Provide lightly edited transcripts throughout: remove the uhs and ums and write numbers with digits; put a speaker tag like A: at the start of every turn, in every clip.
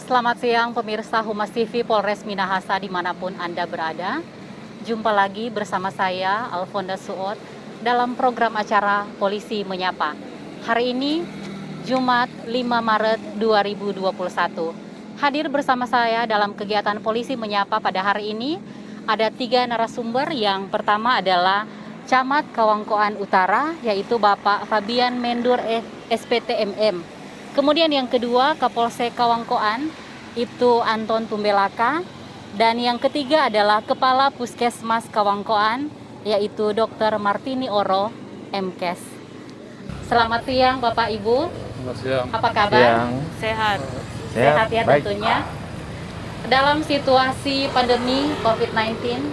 A: Selamat siang pemirsa Humas TV Polres Minahasa dimanapun Anda berada. Jumpa lagi bersama saya Alfonda Suot dalam program acara Polisi Menyapa. Hari ini Jumat 5 Maret 2021. Hadir bersama saya dalam kegiatan Polisi Menyapa pada hari ini ada 3 narasumber. Yang pertama adalah Camat Kawangkoan Utara, yaitu Bapak Fabian Mendur SPTMM. Kemudian yang kedua Kapolsek Kawangkoan, Ibtu Anton Tumbelaka. Dan yang ketiga adalah Kepala Puskesmas Kawangkoan, yaitu Dr. Martini Oro, MKes. Selamat siang Bapak Ibu.
B: Selamat siang.
A: Apa kabar?
B: Siang.
A: Sehat. Sehat ya
B: baik.
A: tentunya. Dalam situasi pandemi COVID-19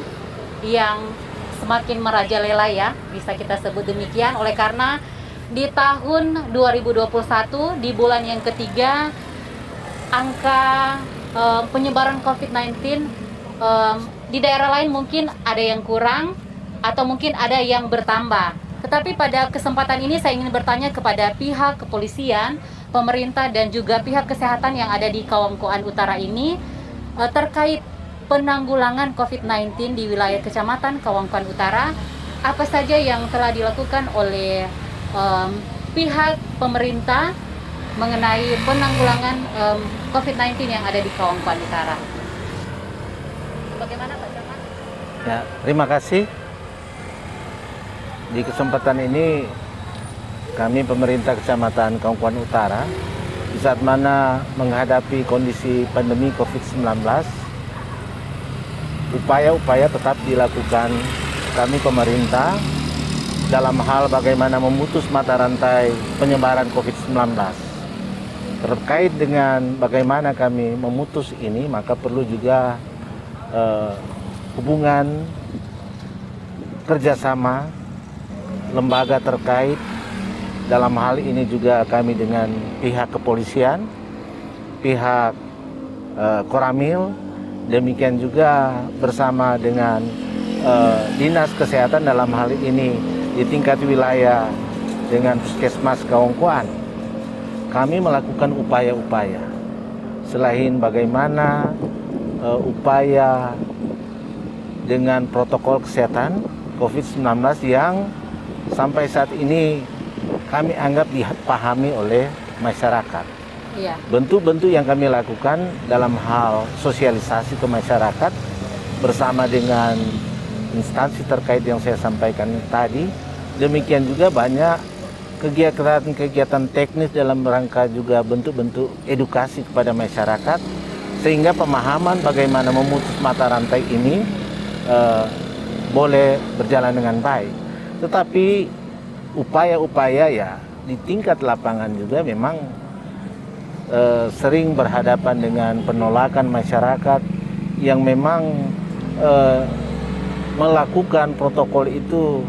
A: yang semakin merajalela ya, bisa kita sebut demikian, oleh karena di tahun 2021 di bulan yang ketiga angka penyebaran COVID-19 di daerah lain mungkin ada yang kurang atau mungkin ada yang bertambah. Tetapi pada kesempatan ini saya ingin bertanya kepada pihak kepolisian, pemerintah dan juga pihak kesehatan yang ada di Kawangkoan Utara ini terkait penanggulangan COVID-19 di wilayah Kecamatan Kawangkoan Utara. Apa saja yang telah dilakukan oleh pihak pemerintah mengenai penanggulangan COVID-19 yang ada di Kawangkoan Utara. Bagaimana Pak Camat?
B: Ya, terima kasih. Di kesempatan ini kami pemerintah Kecamatan Kawangkoan Utara di saat mana menghadapi kondisi pandemi COVID-19, upaya-upaya tetap dilakukan kami pemerintah dalam hal bagaimana memutus mata rantai penyebaran COVID-19. Terkait dengan bagaimana kami memutus ini, maka perlu juga hubungan kerjasama lembaga terkait. Dalam hal ini juga kami dengan pihak kepolisian, pihak Koramil, demikian juga bersama dengan Dinas Kesehatan dalam hal ini di tingkat wilayah dengan Puskesmas Kawangkoan. Kami melakukan upaya-upaya selain bagaimana upaya dengan protokol kesehatan COVID-19 yang sampai saat ini kami anggap dipahami oleh masyarakat.
A: Iya.
B: Bentuk-bentuk yang kami lakukan dalam hal sosialisasi ke masyarakat bersama dengan instansi terkait yang saya sampaikan tadi. Demikian juga banyak kegiatan-kegiatan teknis dalam rangka juga bentuk-bentuk edukasi kepada masyarakat sehingga pemahaman bagaimana memutus mata rantai ini boleh berjalan dengan baik. Tetapi upaya-upaya ya di tingkat lapangan juga memang sering berhadapan dengan penolakan masyarakat yang memang melakukan protokol itu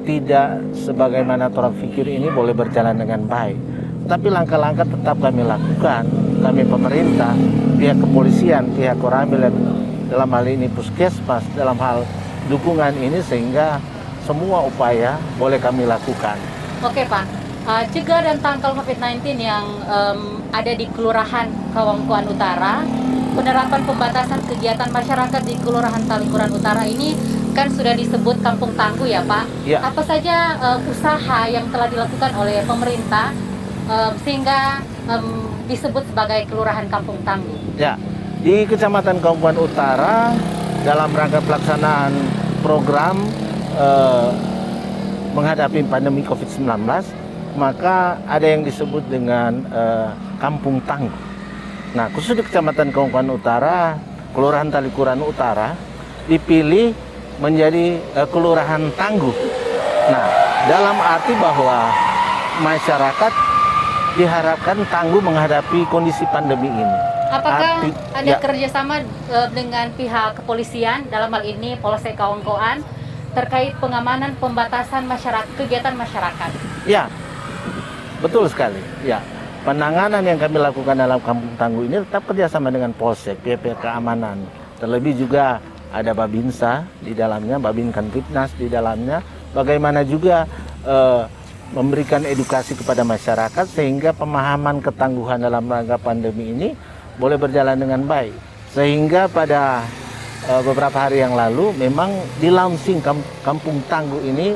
B: tidak sebagaimana orang pikir ini boleh berjalan dengan baik. Tapi langkah-langkah tetap kami lakukan, kami pemerintah, pihak kepolisian, pihak Koramil, dalam hal ini Puskesmas, dalam hal dukungan ini sehingga semua upaya boleh kami lakukan.
A: Oke Pak, cegah dan tangkal COVID-19 yang ada di Kelurahan Kawangkoan Utara, penerapan pembatasan kegiatan masyarakat di Kelurahan Talikuran Utara ini kan sudah disebut Kampung Tangguh ya Pak.
B: Ya.
A: Apa saja usaha yang telah dilakukan oleh pemerintah sehingga disebut sebagai Kelurahan Kampung Tangguh?
B: Ya, di Kecamatan Kawangkoan Utara dalam rangka pelaksanaan program menghadapi pandemi COVID-19, maka ada yang disebut dengan Kampung Tangguh. Nah, khusus di Kecamatan Kawangkoan Utara, Kelurahan Talikuran Utara dipilih menjadi Kelurahan Tangguh. Nah, dalam arti bahwa masyarakat diharapkan tangguh menghadapi kondisi pandemi ini.
A: Apakah ada kerjasama dengan pihak kepolisian, dalam hal ini Polsek Kawangkoan, terkait pengamanan pembatasan kegiatan masyarakat?
B: Ya, betul sekali. Ya, penanganan yang kami lakukan dalam Kampung Tangguh ini tetap kerjasama dengan Polsek, pihak keamanan. Terlebih juga ada Babinsa di dalamnya, Babin Kantipnas di dalamnya. Bagaimana juga memberikan edukasi kepada masyarakat sehingga pemahaman ketangguhan dalam rangka pandemi ini boleh berjalan dengan baik. Sehingga pada beberapa hari yang lalu memang di launching Kampung Tangguh ini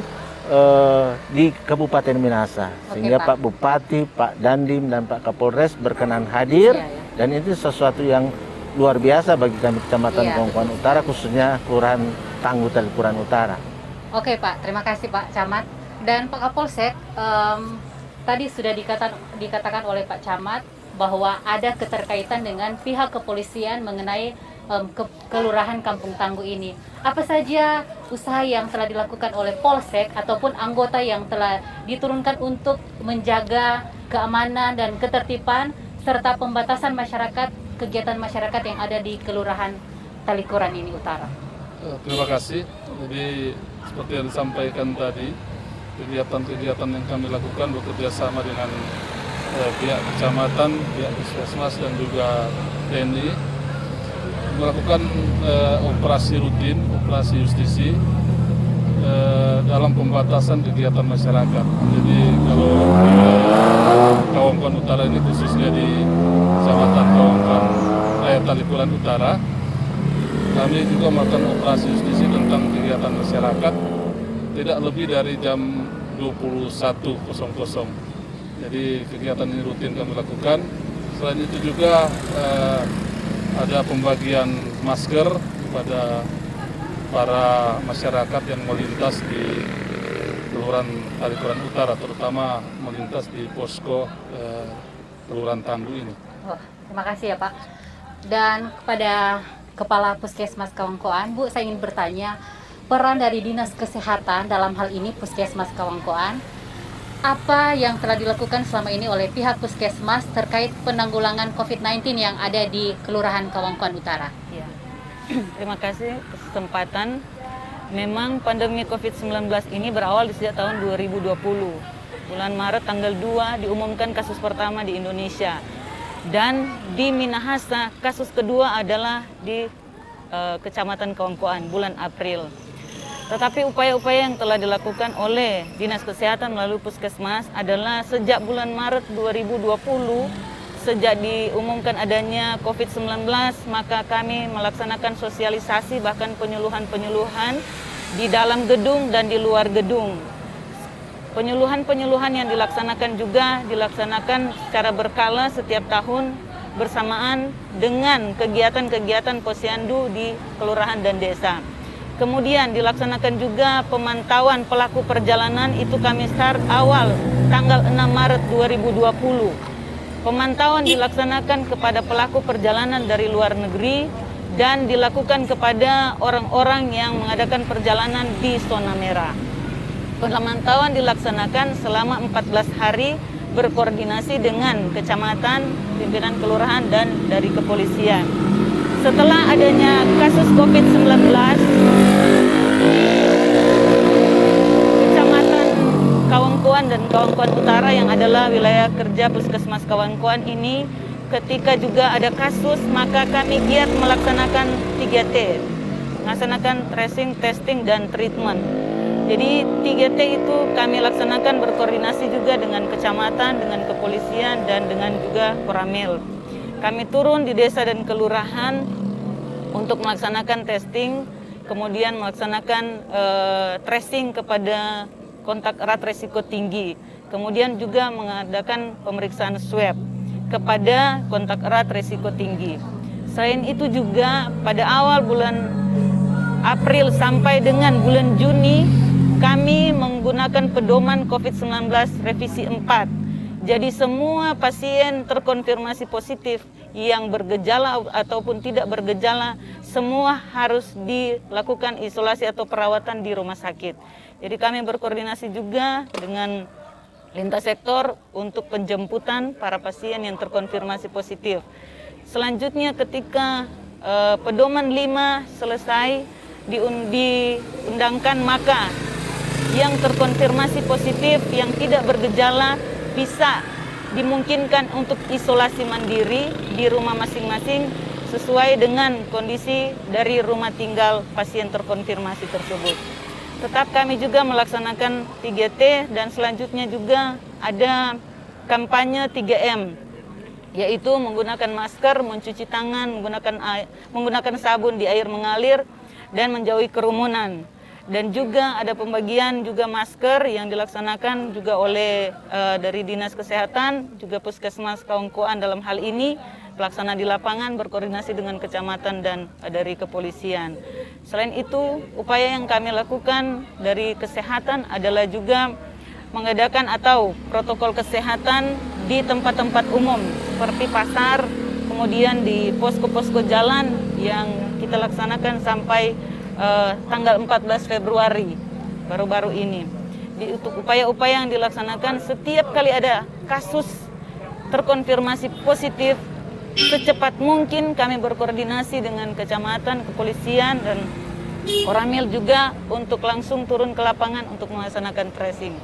B: di Kabupaten Minahasa. Sehingga Pak Bupati, Pak Dandim, dan Pak Kapolres berkenan hadir. Dan itu sesuatu yang luar biasa bagi kami Kecamatan Kawangkoan Utara, khususnya Kelurahan Tangguh Talikuran Utara.
A: Oke Pak, terima kasih Pak Camat. Dan Pak Kapolsek, tadi sudah dikatakan oleh Pak Camat bahwa ada keterkaitan dengan pihak kepolisian mengenai Kelurahan Kampung Tangguh ini. Apa saja usaha yang telah dilakukan oleh Polsek ataupun anggota yang telah diturunkan untuk menjaga keamanan dan ketertiban serta pembatasan kegiatan masyarakat yang ada di Kelurahan Talikuran ini Utara?
C: Terima kasih. Jadi seperti yang disampaikan tadi, kegiatan-kegiatan yang kami lakukan bekerja sama dengan pihak kecamatan, pihak puskesmas dan juga TNI melakukan operasi rutin, operasi justisi dalam pembatasan kegiatan masyarakat. Jadi kalau Kawangkoan Utara ini khususnya di Kecamatan Kawangkoan Talikuran Utara, kami juga melakukan operasi justisi tentang kegiatan masyarakat tidak lebih dari jam 21.00. Jadi kegiatan ini rutin kami lakukan. Selain itu juga ada pembagian masker kepada para masyarakat yang melintas di Kelurahan Talikuran Utara, terutama melintas di posko Kelurahan Tangguh ini.
A: Terima kasih ya Pak. Dan kepada Kepala Puskesmas Kawangkoan, Bu, saya ingin bertanya, peran dari Dinas Kesehatan dalam hal ini Puskesmas Kawangkoan, apa yang telah dilakukan selama ini oleh pihak Puskesmas terkait penanggulangan COVID-19 yang ada di Kelurahan Kawangkoan Utara?
D: Ya. Terima kasih kesempatan. Memang pandemi COVID-19 ini berawal sejak tahun 2020. Bulan Maret tanggal 2 diumumkan kasus pertama di Indonesia. Dan di Minahasa kasus kedua adalah di Kecamatan Kawangkoan bulan April. Tetapi upaya-upaya yang telah dilakukan oleh Dinas Kesehatan melalui Puskesmas adalah sejak bulan Maret 2020, sejak diumumkan adanya COVID-19, maka kami melaksanakan sosialisasi bahkan penyuluhan-penyuluhan di dalam gedung dan di luar gedung. Penyuluhan-penyuluhan yang dilaksanakan juga dilaksanakan secara berkala setiap tahun bersamaan dengan kegiatan-kegiatan posyandu di kelurahan dan desa. Kemudian dilaksanakan juga pemantauan pelaku perjalanan, itu kami start awal tanggal 6 Maret 2020. Pemantauan dilaksanakan kepada pelaku perjalanan dari luar negeri dan dilakukan kepada orang-orang yang mengadakan perjalanan di zona merah. Pemantauan dilaksanakan selama 14 hari berkoordinasi dengan kecamatan, pimpinan kelurahan, dan dari kepolisian. Setelah adanya kasus COVID-19, Kecamatan Kawangkoan dan Kawangkoan Utara yang adalah wilayah kerja Puskesmas Kawangkoan ini, ketika juga ada kasus, maka kami giat melaksanakan 3T, melaksanakan tracing, testing, dan treatment. Jadi 3T itu kami laksanakan berkoordinasi juga dengan kecamatan, dengan kepolisian, dan dengan juga Koramil. Kami turun di desa dan kelurahan untuk melaksanakan testing, kemudian melaksanakan tracing kepada kontak erat risiko tinggi, kemudian juga mengadakan pemeriksaan swab kepada kontak erat risiko tinggi. Selain itu juga pada awal bulan April sampai dengan bulan Juni, kami menggunakan pedoman COVID-19 revisi 4. Jadi semua pasien terkonfirmasi positif yang bergejala ataupun tidak bergejala, semua harus dilakukan isolasi atau perawatan di rumah sakit. Jadi kami berkoordinasi juga dengan lintas sektor untuk penjemputan para pasien yang terkonfirmasi positif. Selanjutnya ketika pedoman 5 selesai diundangkan, maka yang terkonfirmasi positif yang tidak bergejala bisa dimungkinkan untuk isolasi mandiri di rumah masing-masing sesuai dengan kondisi dari rumah tinggal pasien terkonfirmasi tersebut. tetap kami juga melaksanakan 3T dan selanjutnya juga ada kampanye 3M, yaitu menggunakan masker, mencuci tangan, menggunakan sabun di air mengalir, dan menjauhi kerumunan. Dan juga ada pembagian juga masker yang dilaksanakan juga oleh dari Dinas Kesehatan, juga Puskesmas Kawangkoan dalam hal ini, pelaksana di lapangan berkoordinasi dengan kecamatan dan dari kepolisian. Selain itu, upaya yang kami lakukan dari kesehatan adalah juga mengadakan atau protokol kesehatan di tempat-tempat umum seperti pasar, kemudian di posko-posko jalan yang kita laksanakan sampai tanggal 14 Februari baru-baru ini. Untuk upaya-upaya yang dilaksanakan, setiap kali ada kasus terkonfirmasi positif, secepat mungkin kami berkoordinasi dengan kecamatan, kepolisian, dan Koramil juga untuk langsung turun ke lapangan untuk melaksanakan tracing,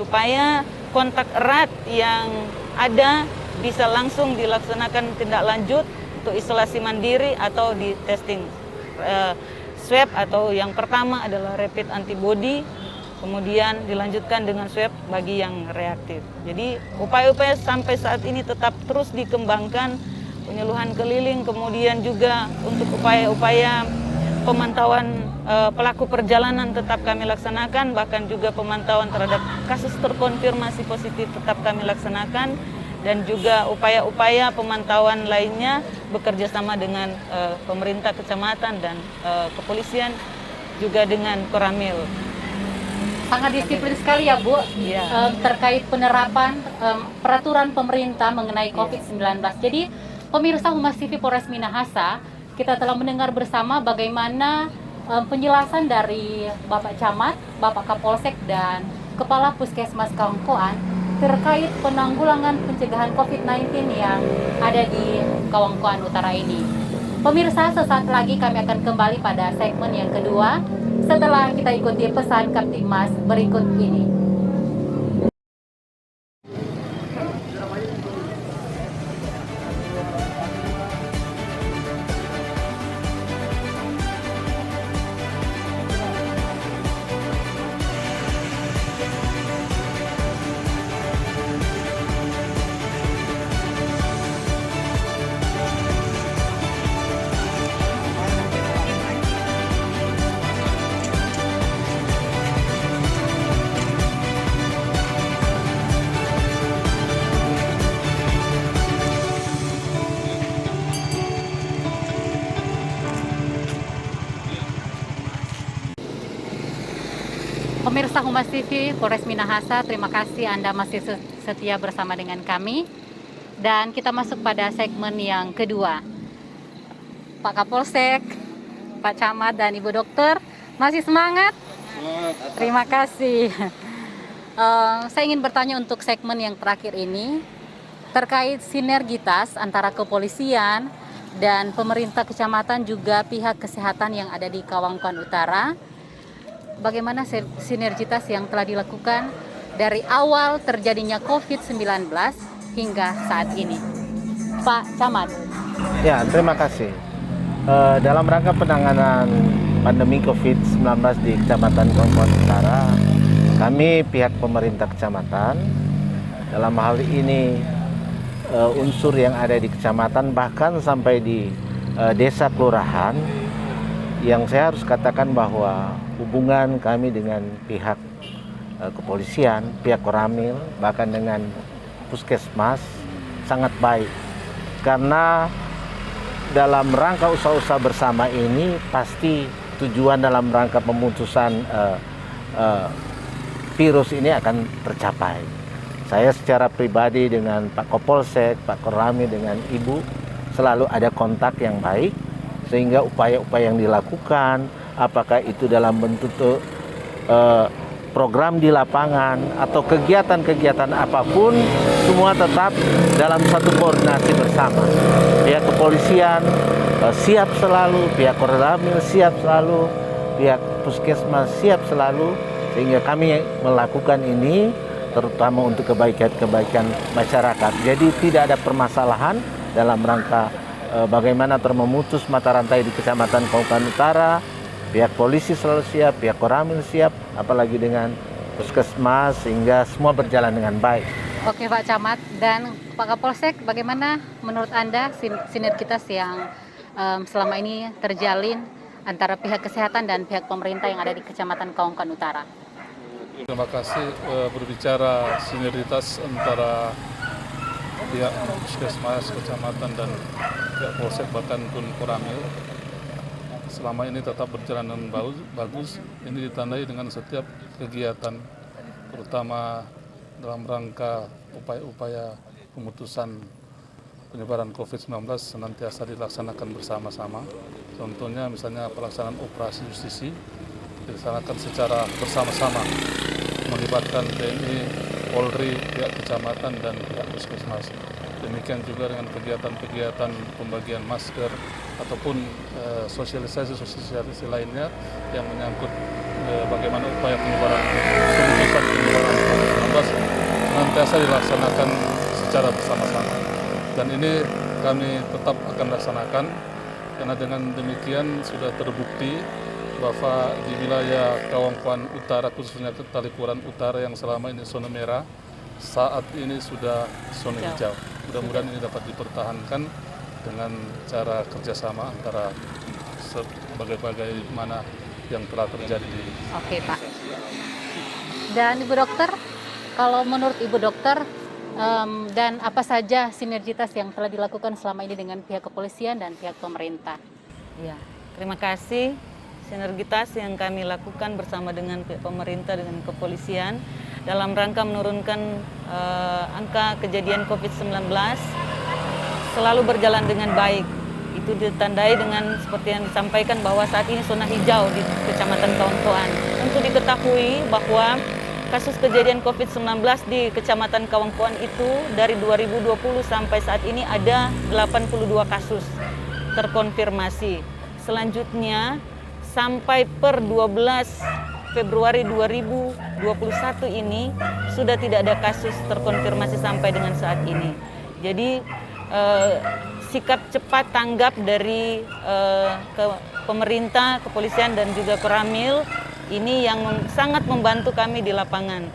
D: supaya kontak erat yang ada bisa langsung dilaksanakan tindak lanjut untuk isolasi mandiri atau di testing swab, atau yang pertama adalah rapid antibody, kemudian dilanjutkan dengan swab bagi yang reaktif. Jadi upaya-upaya sampai saat ini tetap terus dikembangkan, penyuluhan keliling, kemudian juga untuk upaya-upaya pemantauan pelaku perjalanan tetap kami laksanakan, bahkan juga pemantauan terhadap kasus terkonfirmasi positif tetap kami laksanakan, dan juga upaya-upaya pemantauan lainnya bekerja sama dengan pemerintah kecamatan dan kepolisian, juga dengan Koramil.
A: Sangat disiplin sekali ya Bu,
D: Ya.
A: terkait penerapan peraturan pemerintah mengenai COVID-19. Jadi pemirsa Humas TV Polres Minahasa, kita telah mendengar bersama bagaimana penjelasan dari Bapak Camat, Bapak Kapolsek, dan Kepala Puskesmas Kawangkoan terkait penanggulangan pencegahan COVID-19 yang ada di Kawangkoan Utara ini. Pemirsa, sesaat lagi kami akan kembali pada segmen yang kedua setelah kita ikuti pesan Kaptibmas berikut ini. Pemirsa Humas TV Polres Minahasa, terima kasih Anda masih setia bersama dengan kami. Dan kita masuk pada segmen yang kedua. Pak Kapolsek, Pak Camat, dan Ibu Dokter, masih semangat? Terima kasih. Saya ingin bertanya untuk segmen yang terakhir ini, terkait sinergitas antara kepolisian dan pemerintah kecamatan juga pihak kesehatan yang ada di Kawangkoan Utara. Bagaimana sinergitas yang telah dilakukan dari awal terjadinya COVID-19 hingga saat ini? Pak Camat.
B: Ya, terima kasih. Dalam rangka penanganan pandemi COVID-19 di Kecamatan Kawangkoan Utara, kami pihak pemerintah kecamatan, dalam hal ini unsur yang ada di kecamatan bahkan sampai di desa kelurahan, yang saya harus katakan bahwa hubungan kami dengan pihak kepolisian, pihak Koramil, bahkan dengan puskesmas sangat baik. Karena dalam rangka usaha-usaha bersama ini pasti tujuan dalam rangka pemutusan virus ini akan tercapai. Saya secara pribadi dengan Pak Kapolsek, Pak Koramil, dengan Ibu selalu ada kontak yang baik, sehingga upaya-upaya yang dilakukan, apakah itu dalam bentuk program di lapangan atau kegiatan-kegiatan apapun, semua tetap dalam satu koordinasi bersama. Pihak kepolisian siap selalu, pihak Koramil siap selalu, pihak puskesmas siap selalu, sehingga kami melakukan ini terutama untuk kebaikan-kebaikan masyarakat. Jadi tidak ada permasalahan dalam rangka bagaimana memutus mata rantai di Kecamatan Kawangkoan Utara, Pihak polisi selalu siap, pihak Koramil siap, apalagi dengan puskesmas, sehingga semua berjalan dengan baik.
A: Oke Pak Camat dan Pak Kapolsek, bagaimana menurut Anda sinergitas yang selama ini terjalin antara pihak kesehatan dan pihak pemerintah yang ada di Kecamatan Kaungkan Utara?
C: Terima kasih. Berbicara sinergitas antara pihak puskesmas, kecamatan, dan pihak polsek bahkan pun Koramil selama ini tetap berjalan dengan bagus. Ini ditandai dengan setiap kegiatan, terutama dalam rangka upaya-upaya pemutusan penyebaran COVID-19 senantiasa dilaksanakan bersama-sama. Contohnya misalnya pelaksanaan operasi justisi dilaksanakan secara bersama-sama, melibatkan TNI, Polri, pihak kecamatan, dan pihak puskesmas. Demikian juga dengan kegiatan-kegiatan pembagian masker ataupun sosialisasi lainnya yang menyangkut bagaimana upaya pemutusan penyebaran COVID-19 senantiasa dilaksanakan secara bersama-sama. Dan ini kami tetap akan laksanakan karena dengan demikian sudah terbukti bahwa di wilayah Kaungkan Utara, khususnya Talikuran Utara yang selama ini zona merah, saat ini sudah zona hijau. Mudah-mudahan ini dapat dipertahankan dengan cara kerjasama antara bagaimana yang telah terjadi di.
A: Oke Pak. Dan Ibu Dokter, kalau menurut Ibu Dokter, dan apa saja sinergitas yang telah dilakukan selama ini dengan pihak kepolisian dan pihak pemerintah?
D: Ya, terima kasih. Sinergitas yang kami lakukan bersama dengan pihak pemerintah dengan kepolisian dalam rangka menurunkan angka kejadian COVID-19 selalu berjalan dengan baik. Itu ditandai dengan seperti yang disampaikan bahwa saat ini zona hijau di Kecamatan Kaungkan. Untuk diketahui bahwa kasus kejadian COVID-19 di Kecamatan Kaungkan itu dari 2020 sampai saat ini ada 82 kasus terkonfirmasi. Selanjutnya sampai per 12 Februari 2021 ini sudah tidak ada kasus terkonfirmasi sampai dengan saat ini. Jadi sikap cepat tanggap dari pemerintah, kepolisian, dan juga Koramil ini yang sangat membantu kami di lapangan.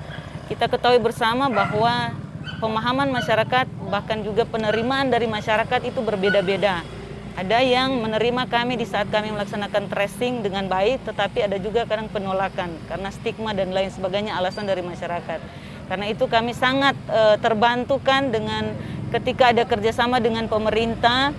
D: Kita ketahui bersama bahwa pemahaman masyarakat bahkan juga penerimaan dari masyarakat itu berbeda-beda. Ada yang menerima kami di saat kami melaksanakan tracing dengan baik, tetapi ada juga kadang penolakan karena stigma dan lain sebagainya, alasan dari masyarakat. Karena itu kami sangat terbantukan dengan ketika ada kerjasama dengan pemerintah,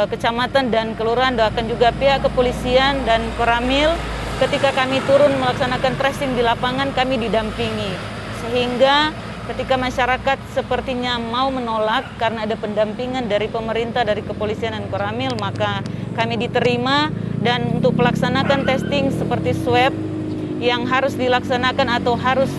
D: kecamatan dan kelurahan, bahkan juga pihak kepolisian dan Koramil. Ketika kami turun melaksanakan tracing di lapangan, kami didampingi. Sehingga ketika masyarakat sepertinya mau menolak karena ada pendampingan dari pemerintah, dari kepolisian dan Koramil, maka kami diterima. Dan untuk melaksanakan testing seperti swab yang harus dilaksanakan atau harus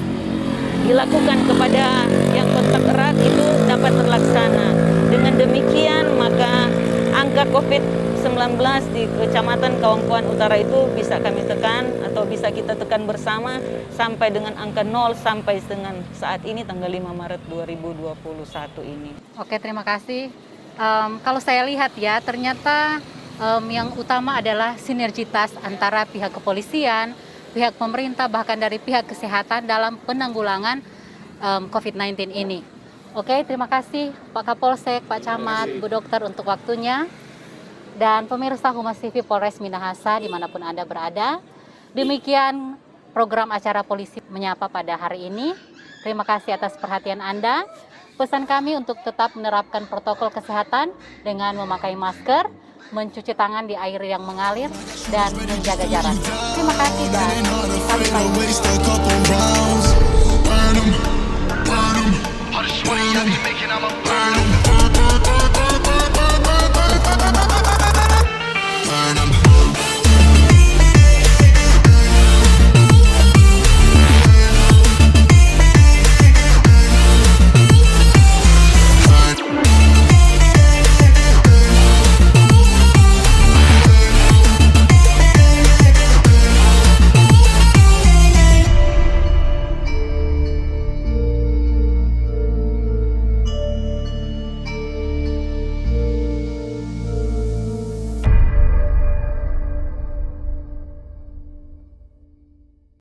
D: dilakukan kepada yang kontak erat itu dapat terlaksana. Dengan demikian maka angka COVID-19 di Kecamatan Kaungkan Utara itu bisa kami tekan atau bisa kita tekan bersama sampai dengan angka 0 sampai dengan saat ini tanggal 5 Maret 2021 ini.
A: Oke, terima kasih. Kalau saya lihat ya, ternyata yang utama adalah sinergitas antara pihak kepolisian, pihak pemerintah, bahkan dari pihak kesehatan dalam penanggulangan COVID-19 ini. Oke, terima kasih Pak Kapolsek, Pak Camat, Bu Dokter untuk waktunya. Dan pemirsa Humas TV Polres Minahasa dimanapun Anda berada. Demikian program acara Polisi Menyapa pada hari ini. Terima kasih atas perhatian Anda. Pesan kami untuk tetap menerapkan protokol kesehatan dengan memakai masker, mencuci tangan di air yang mengalir, dan menjaga jarak. Terima kasih dan sampai jumpa.